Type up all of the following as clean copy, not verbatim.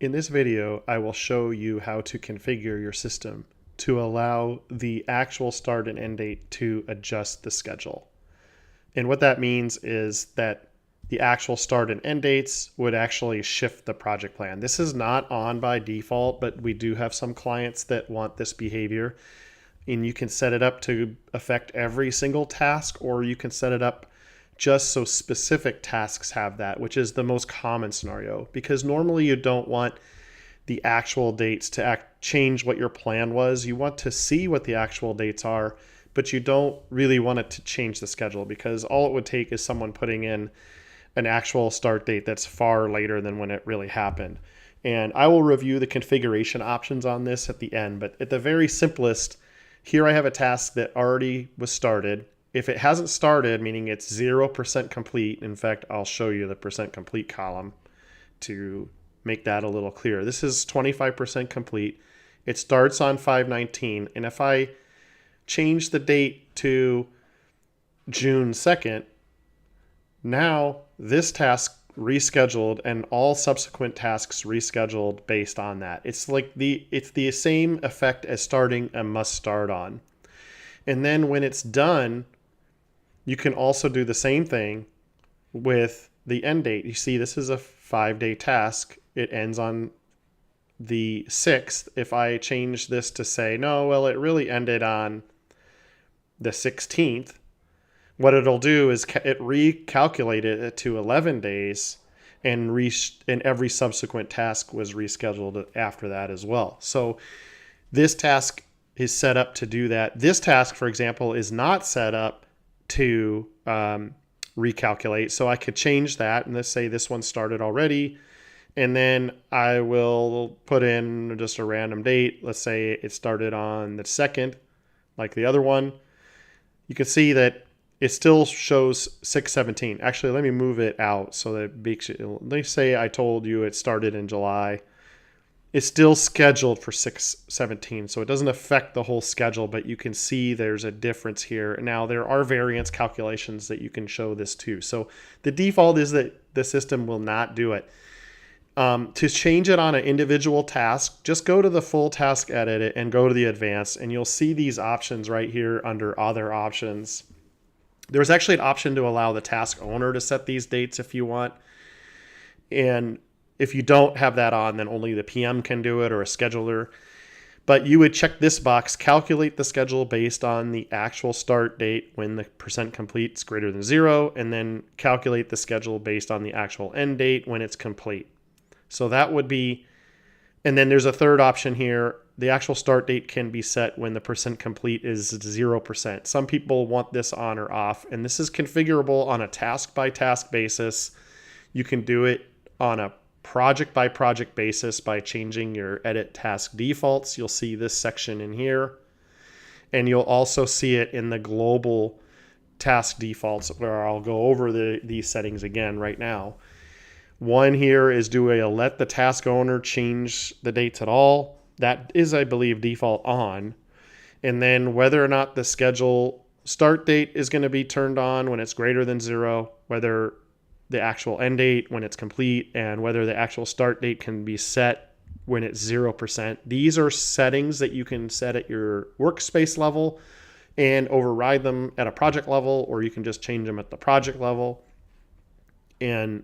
In this video, I will show you how to configure your system to allow the actual start and end date to adjust the schedule. And what that means is that the actual start and end dates would actually shift the project plan. This is not on by default, but we do have some clients that want this behavior. And you can set it up to affect every single task, or you can set it up just so specific tasks have that, which is the most common scenario, because normally you don't want the actual dates to change what your plan was. You want to see what the actual dates are, but you don't really want it to change the schedule, because all it would take is someone putting in an actual start date that's far later than when it really happened. And I will review the configuration options on this at the end, but at the very simplest, here I have a task that already was started. If it hasn't started, meaning it's 0% complete, in fact, I'll show you the percent complete column to make that a little clearer. This is 25% complete. It starts on 5/19, and if I change the date to June 2nd, now this task rescheduled and all subsequent tasks rescheduled based on that. It's the same effect as starting a must start on. And then when it's done, you can also do the same thing with the end date. You see, this is a 5-day task. It ends on the 6th. If I change this to say, no, well, it really ended on the 16th, what it'll do is it recalculated it to 11 days, and every subsequent task was rescheduled after that as well. So this task is set up to do that. This task, for example, is not set up to recalculate. So I could change that, and let's say this one started already, and then I will put in just a random date. Let's say it started on the 2nd, like the other one. You can see that it still shows 6/17. Actually, let me move it out so that it makes it, let's say I told you it started in July. It's still scheduled for 6/17, so it doesn't affect the whole schedule, but you can see there's a difference here. Now, there are variance calculations that you can show this to. So the default is that the system will not do it. To change it on an individual task, just go to the full task edit and go to the advanced, and you'll see these options right here under other options. There's actually an option to allow the task owner to set these dates if you want. And if you don't have that on, then only the PM can do it, or a scheduler. But you would check this box, calculate the schedule based on the actual start date when the percent complete is greater than 0, and then calculate the schedule based on the actual end date when it's complete. So that would be, and then there's a third option here. The actual start date can be set when the percent complete is 0%. Some people want this on or off, and this is configurable on a task by task basis. You can do it on a project by project basis by changing your edit task defaults. You'll see this section in here, and you'll also see it in the global task defaults, where I'll go over these settings again right now. One here is do a let the task owner change the dates at all. That is, I believe, default on. And then whether or not the schedule start date is going to be turned on when it's greater than 0, whether the actual end date when it's complete, and whether the actual start date can be set when it's 0%. These are settings that you can set at your workspace level and override them at a project level, or you can just change them at the project level and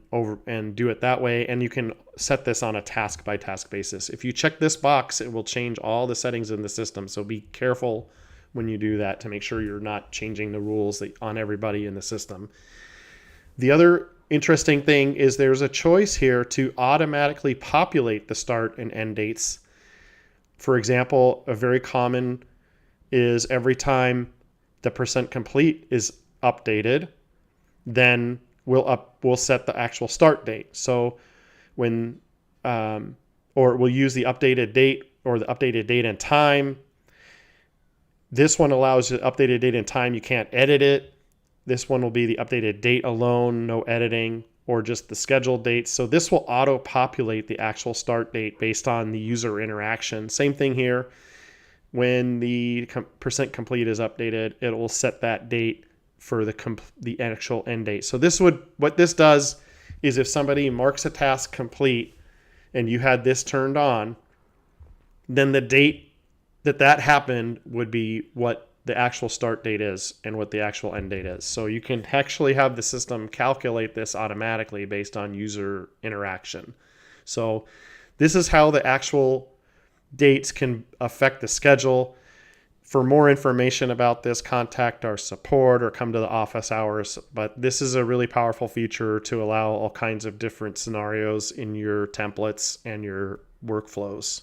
do it that way. And you can set this on a task by task basis. If you check this box, it will change all the settings in the system. So be careful when you do that to make sure you're not changing the rules on everybody in the system. The other interesting thing is there's a choice here to automatically populate the start and end dates. For example, a very common is every time the percent complete is updated, then we'll set the actual start date. So when, or we'll use the updated date or the updated date and time. This one allows the updated date and time. You can't edit it. This one will be the updated date alone, no editing, or just the scheduled date. So this will auto-populate the actual start date based on the user interaction. Same thing here. When the percent complete is updated, it will set that date for the actual end date. So what this does is if somebody marks a task complete and you had this turned on, then the date that happened would be what the actual start date is and what the actual end date is. So you can actually have the system calculate this automatically based on user interaction. So this is how the actual dates can affect the schedule. For more information about this, contact our support or come to the office hours. But this is a really powerful feature to allow all kinds of different scenarios in your templates and your workflows.